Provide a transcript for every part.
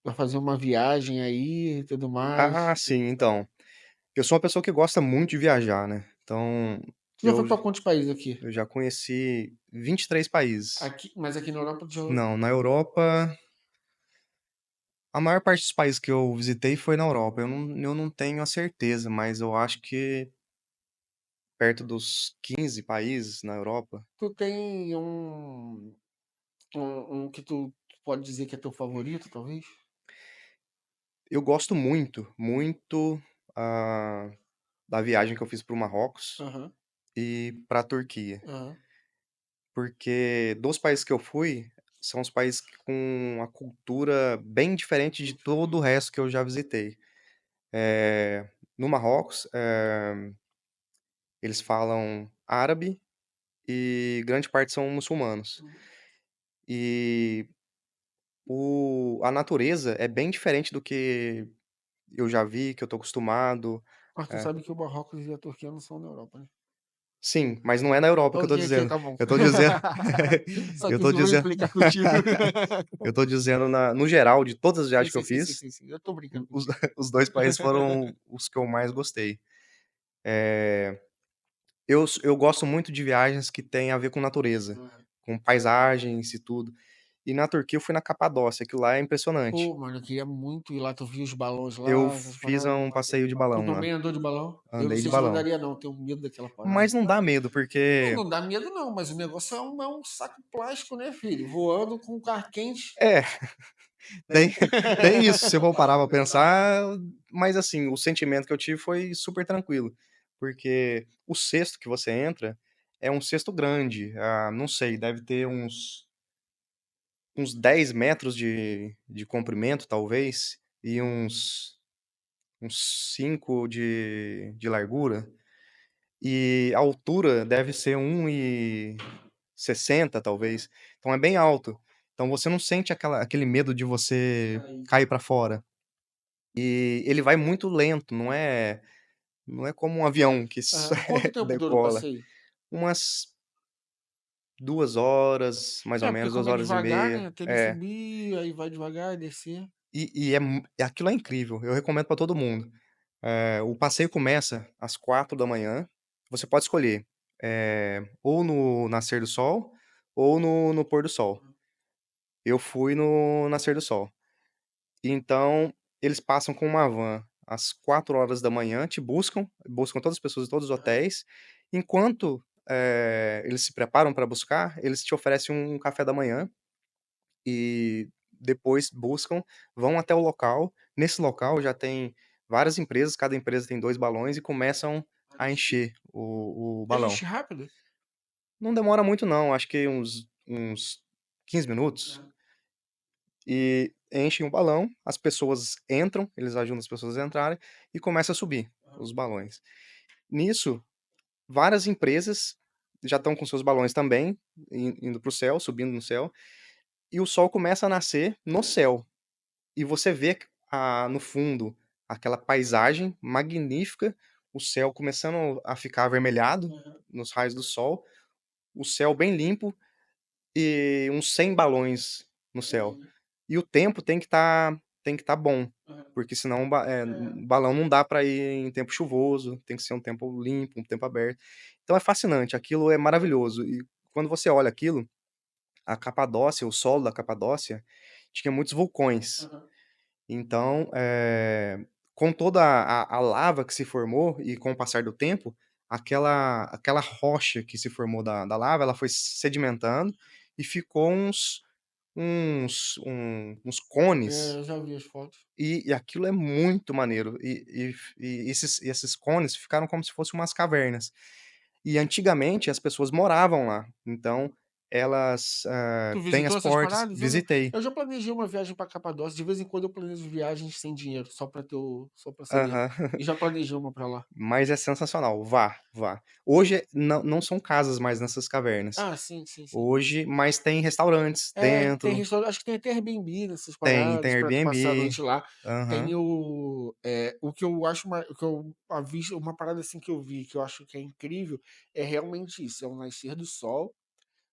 Pra fazer uma viagem aí e tudo Ah, mais. sim, então, eu sou uma pessoa que gosta muito de viajar, né, então Tu já foi eu pra quantos países aqui? eu já conheci 23 países. Mas aqui na Europa tu já. Não, na Europa a maior parte dos países que eu visitei foi na Europa, eu não tenho a certeza, mas eu acho que perto dos 15 países na Europa. Tu tem um que tu pode dizer que é teu favorito, talvez? Eu gosto muito, muito, ah, da viagem que eu fiz para o Marrocos Aham, e pra Turquia, aham. porque dos países que eu fui, são os países com a cultura bem diferente de todo o resto que eu já visitei. No Marrocos, eles falam árabe e grande parte são muçulmanos. Uhum. E a natureza é bem diferente do que eu já vi, que eu tô acostumado. Mas tu É. sabe que o Marrocos e a Turquia não são na Europa, né? Sim, mas não é na Europa que eu tô Ok, ok, dizendo. tá bom. Eu tô dizendo Só eu quis tô dizendo implicar contigo. eu tô dizendo no geral de todas as Sim, viagens que sim, eu sim, sim, fiz, sim, sim. Eu tô brincando os contigo. os 2 países foram os que eu mais gostei. Eu gosto muito de viagens que têm a ver com natureza, Aham. com paisagens e tudo. E na Turquia eu fui na Capadócia, aquilo lá é impressionante. Pô, mano, eu queria muito ir lá. Tu viu os balões Eu lá, essas fiz paradas? um passeio de Tu balão lá, também andou de balão? Eu não andei de sei se eu balão. andaria, não. Eu tenho medo daquela parada. Mas não dá medo, Não, porque não dá medo, não, mas o negócio é um saco plástico, né, filho? Voando com um ar quente. é, tem tem isso, se eu for parar pra pensar, mas assim, o sentimento que eu tive foi super tranquilo, porque o cesto que você entra é um cesto grande, não sei, deve ter uns 10 metros de comprimento, talvez, e uns 5 de largura, e a altura deve ser 1,60 talvez, então é bem alto. Então você não sente aquele medo de você Aí. cair pra fora. E ele vai muito lento, não é como um avião que só Aham. Quanto tempo dura o decola. passeio? Umas 2 horas, mais ou É, porque menos, 2 como é horas e devagar, meia. né? Tem que É. subir, aí vai devagar, descer. Aquilo é incrível, eu recomendo pra todo mundo. O passeio começa às 4 da manhã. Você pode escolher, ou no nascer do sol ou no pôr do sol. Eu fui no nascer do sol. Então, eles passam com uma van às 4 horas da manhã, te buscam todas as pessoas de todos os Aham. hotéis. Enquanto, eles se preparam para buscar, eles te oferecem um café da manhã e depois vão até o local. Nesse local já tem várias empresas, cada empresa tem 2 balões e começam a encher o balão. Enche rápido? Não demora muito não, acho que uns 15 minutos. Aham. E enchem o balão, as pessoas entram, eles ajudam as pessoas a entrarem e começa a subir Aham. os balões. Nisso, várias empresas já estão com seus balões também, indo para o céu, subindo no céu, e o sol começa a nascer no céu. E você vê no fundo aquela paisagem magnífica, o céu começando a ficar avermelhado Aham. nos raios do sol, o céu bem limpo e uns 100 balões no céu. Uhum. E o tempo tem que estar bom, Aham. porque senão É. balão não dá para ir em tempo chuvoso, tem que ser um tempo limpo, um tempo aberto. Então é fascinante, aquilo é maravilhoso. E quando você olha aquilo, a Capadócia, o solo da Capadócia, tinha muitos vulcões. Aham. Então, com toda a lava que se formou e com o passar do tempo, aquela rocha que se formou da lava, ela foi sedimentando e ficou uns É, cones, eu já vi as fotos. e aquilo é muito maneiro. E esses cones ficaram como se fossem umas cavernas. E antigamente as pessoas moravam lá, então elas, Tu têm visitou as essas portas, paradas? visitei. Eu já planejei uma viagem pra Capadócia. De vez em quando eu planejo viagens sem dinheiro, só pra saber. Aham. E já planejei uma pra lá. Mas é sensacional, vá, vá. Hoje não são casas mais nessas cavernas. Ah, sim, sim, sim. Hoje mas tem restaurantes É, tem dentro, restaurante, acho que tem até Airbnb nessas tem paradas pra tu passar a Airbnb. noite lá. Tem Aham. o que eu acho, o que eu aviso, uma parada assim que eu vi, que eu acho que é incrível, é realmente isso, é o nascer do sol,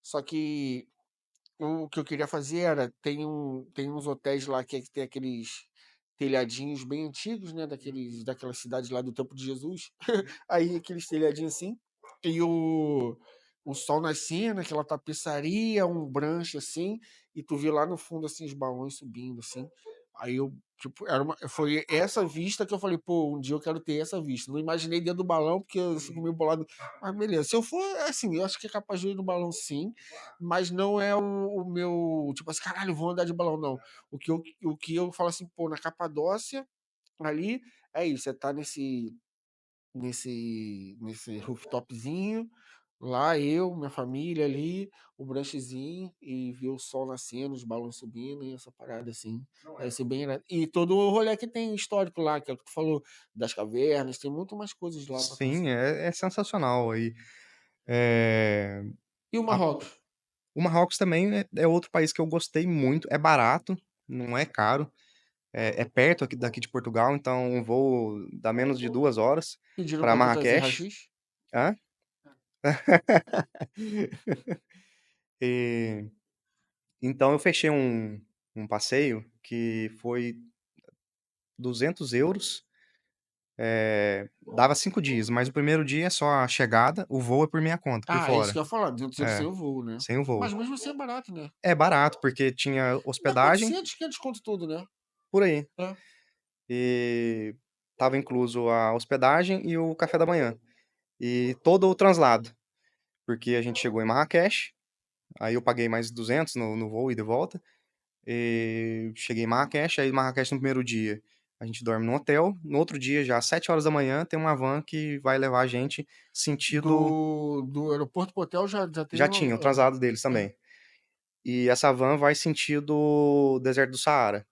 só que o que eu queria fazer era, tem uns hotéis lá que tem aqueles telhadinhos bem antigos, né, daquela cidade lá do Tempo de Jesus. Aí aqueles telhadinhos assim, e o sol nascendo, aquela tapeçaria, um branche assim, e tu vê lá no fundo assim os balões subindo assim. Aí eu, tipo, foi essa vista que eu falei, pô, um dia eu quero ter essa vista. Não imaginei dentro do balão, porque eu fico meio bolado. Mas beleza, se eu for, assim, eu acho que é capaz de eu ir no balão sim, mas não é o meu, tipo assim, caralho, vou andar de balão, não. O que eu falo assim, pô, na Capadócia, ali, é isso, você tá nesse rooftopzinho, lá eu, minha família ali, o branchezinho, e ver o sol nascendo, os balões subindo, e essa parada assim. Deve ser bem irado. E todo o rolê que tem histórico lá, que é o que tu falou, das cavernas, tem muito mais coisas lá pra Sim, conhecer. é sensacional aí. Eh, E o a Marrocos? o Marrocos também é outro país que eu gostei muito, é barato, não é caro, é perto aqui daqui de Portugal, então um voo dá menos de 2 horas Pediram para pra tu trazer Marrakech. haxixe? Hã? E então eu fechei um passeio que foi 200 €, dava 5 dias, mas o primeiro dia é só a chegada, o voo é por minha conta, por Ah, é isso que fora. eu ia falar, 200 sem É, o voo, né? sem o Mas voo. mesmo assim é barato, né? É barato, porque tinha Dá hospedagem, 400, 500 conto tudo, né? por aí. É. E estava incluso a hospedagem e o café da manhã. E todo o translado, porque a gente chegou em Marrakech, aí eu paguei mais 200 no voo e de volta. E cheguei em Marrakech, aí Marrakech no primeiro dia a gente dorme no hotel, no outro dia já às 7 horas da manhã tem uma van que vai levar a gente sentido. Do aeroporto pro hotel já tem Já uma. tinha o translado deles também. E essa van vai sentido deserto do Saara.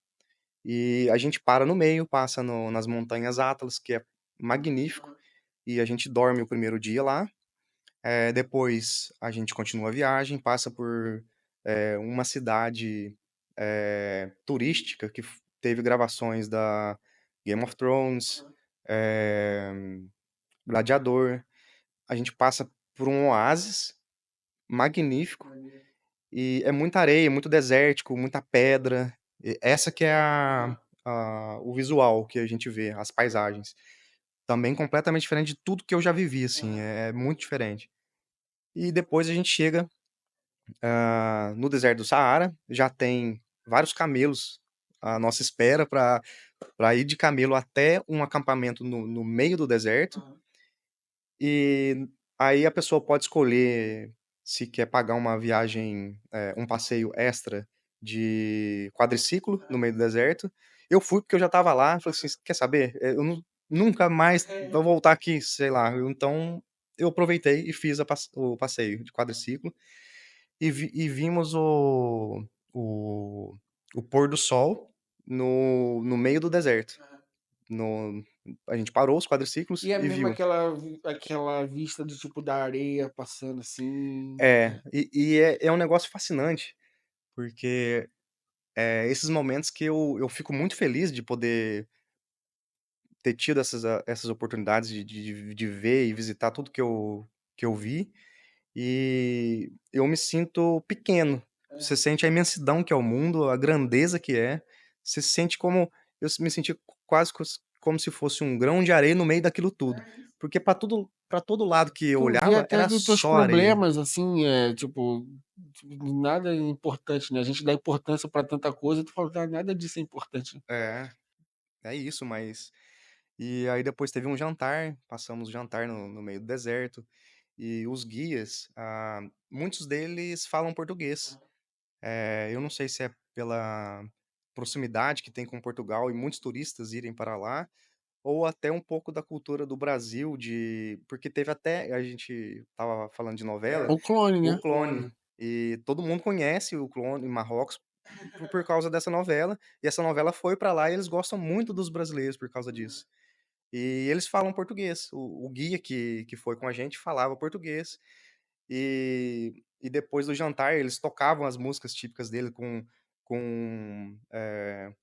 E a gente para no meio, passa nas montanhas Atlas, que é magnífico, e a gente dorme o primeiro dia lá. Depois a gente continua a viagem, passa por uma cidade turística que teve gravações da Game of Thrones, eh, Gladiador. A gente passa por um oásis magnífico e é muita areia, muito desértico, muita pedra. Essa que é o visual que a gente vê, as paisagens. Também completamente diferente de tudo que eu já vivi, assim, é muito diferente. E depois a gente chega no deserto do Saara, já tem vários camelos à nossa espera para ir de camelo até um acampamento no meio do deserto. E aí a pessoa pode escolher se quer pagar uma viagem, um passeio extra de quadriciclo no meio do deserto. Eu fui porque eu já estava lá, falei assim: "Quer saber? Eu nunca mais vou voltar aqui", sei lá. Então eu aproveitei e fiz o passeio de quadriciclo e vimos o o pôr do sol no meio do deserto. No A gente parou os quadriciclos E é e mesmo viu. aquela vista do tipo da areia passando assim. É um negócio fascinante, porque, esses momentos que eu fico muito feliz de poder ter tido essas oportunidades de ver e visitar tudo que eu vi, e eu me sinto pequeno. Você sente a imensidão que é o mundo, a grandeza que é, você se sente como me senti quase como se fosse um grão de areia no meio daquilo tudo, porque para todo lado que eu Tu vê olhava até era dos teus só areia. problemas, assim, tipo, nada é importante, né? A gente dá importância pra tanta coisa, tu fala, "Ah, nada disso é importante." É, é isso, mas e aí depois teve um jantar, passamos o jantar no meio do deserto, e os guias, muitos deles falam português. Eu não sei se é pela proximidade que tem com Portugal e muitos turistas irem para lá, ou até um pouco da cultura do Brasil porque teve até a gente estava falando de novela, O clone, O né? Clone, e todo mundo conhece O Clone em Marrocos por causa dessa novela, e essa novela foi para lá e eles gostam muito dos brasileiros por causa disso. E eles falam português. O guia que foi com a gente falava português. E depois do jantar, eles tocavam as músicas típicas dele com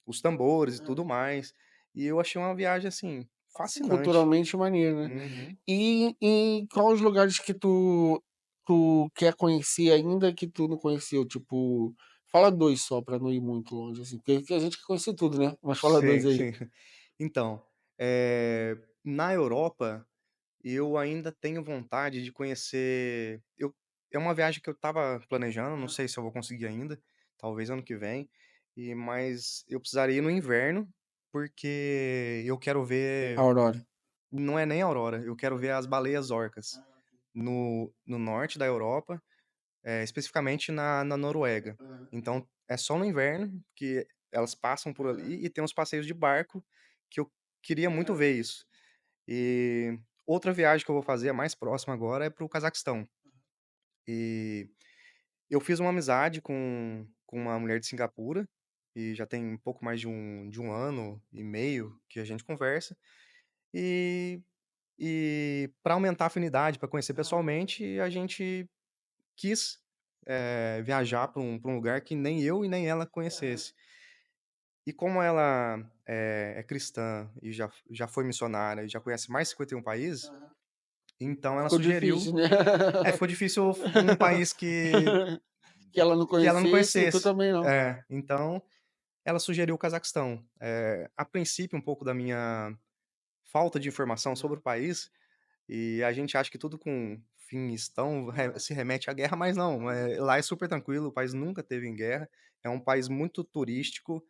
os tambores e tudo mais. E eu achei uma viagem, assim, fascinante. Culturalmente maneiro, né? Uhum. E quais os lugares que tu tu quer conhecer ainda que tu não conheceu? Tipo, fala dois só pra não ir muito longe, assim. Porque a gente quer conhecer tudo, né? Mas fala dois Sim, aí. sim. Então, na Europa, eu ainda tenho vontade de conhecer é uma viagem que eu estava planejando, não sei se eu vou conseguir ainda, talvez ano que vem, mas eu precisaria ir no inverno, porque eu quero ver Aurora. não é nem a aurora, eu quero ver as baleias orcas no norte da Europa, especificamente na Noruega. Então, é só no inverno que elas passam por ali e tem uns passeios de barco que eu queria muito ver isso. E outra viagem que eu vou fazer, a mais próxima agora, é para o Cazaquistão. E eu fiz uma amizade com uma mulher de Singapura, e já tem um pouco mais de um ano e meio que a gente conversa. E, e para aumentar a afinidade, para conhecer pessoalmente, a gente quis viajar para um lugar que nem eu e nem ela conhecesse. E como ela é cristã e já foi missionária e já conhece mais de 51 países, então ela Ficou sugeriu difícil, né? ficou difícil um país Que ela não que ela não conhecesse, tu conhecesse. também não. Então ela sugeriu o Cazaquistão. A princípio, um pouco da minha falta de informação sobre o país, e a gente acha que tudo com fins tão se remete à guerra, mas não, lá é super tranquilo, o país nunca teve em guerra, é um país muito turístico,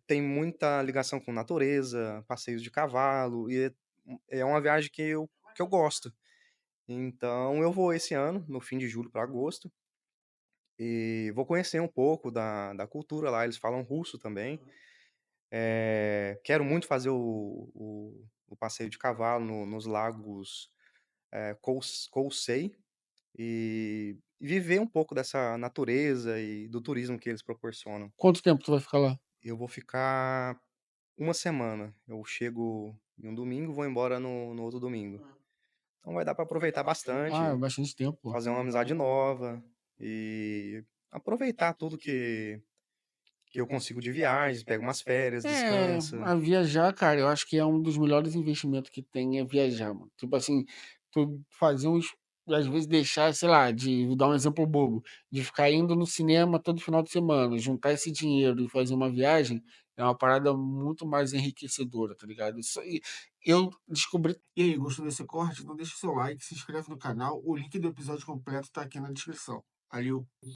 tem muita ligação com natureza, passeios de cavalo, e é uma viagem que eu gosto. Então eu vou esse ano, no fim de julho para agosto, e vou conhecer um pouco da cultura lá, eles falam russo também. Quero muito fazer o passeio de cavalo nos lagos, Kousei, e viver um pouco dessa natureza e do turismo que eles proporcionam. Quanto tempo tu vai ficar lá? Eu vou ficar uma semana. Eu chego em um domingo, vou embora no outro domingo. Então vai dar para aproveitar Ah, é bastante, bastante tempo, pô. fazer uma amizade nova e aproveitar tudo que eu consigo de viagens, pego umas férias, É, descansa. a viajar, cara, eu acho que é um dos melhores investimentos que tem é viajar, mano. Tipo assim, tu fazer uns. Às vezes deixar, sei lá, vou dar um exemplo bobo, de ficar indo no cinema todo final de semana, juntar esse dinheiro e fazer uma viagem, é uma parada muito mais enriquecedora, tá ligado? Isso aí, eu descobri. E aí, gostou desse corte? Então deixa o seu like, se inscreve no canal, o link do episódio completo tá aqui na descrição. Valeu!